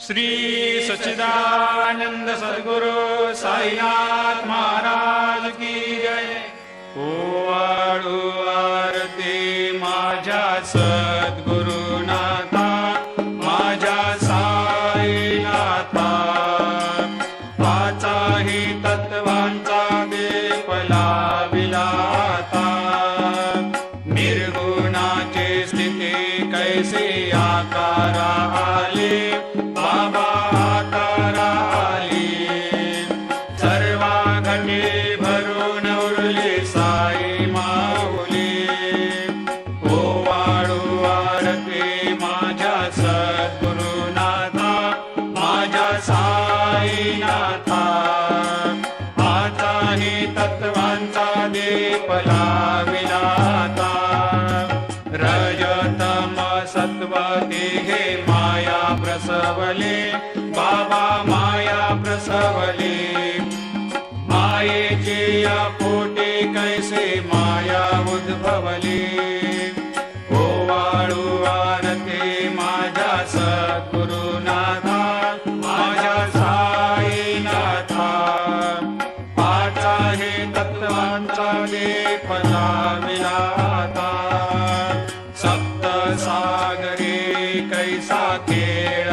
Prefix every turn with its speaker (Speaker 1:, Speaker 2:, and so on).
Speaker 1: श्री सच्चिदानंद सद्गुरु साईनाथ महाराज की जय। ओवाळू आरती माझ्या सद्गुरुनाथा, माझ्या साईनाथा, पाचाही तत्वांचा दीप लाविला आता। निर्गुणाची स्थिती कैसे आकारा आले, बाबा आकारा आले। सर्वा घटे भरून उरले साई माऊली। ओवाळू आरती माझ्या सद्गुरुनाथा, माझ्या साईनाथा, आताही तत्वांचा दीप लाविला आता। रजतम सत्व तिघे माया प्रसवले, बाबा माया प्रसवले। मायेची या पोटी कैसे माया उद्भवली। ओवाळू आरती माझ्या सद्गुरुनाथा, माझ्या साईनाथा, पाचाही तत्वांचा दीप लाविला आता। सप्त सागरी कैसा खेळ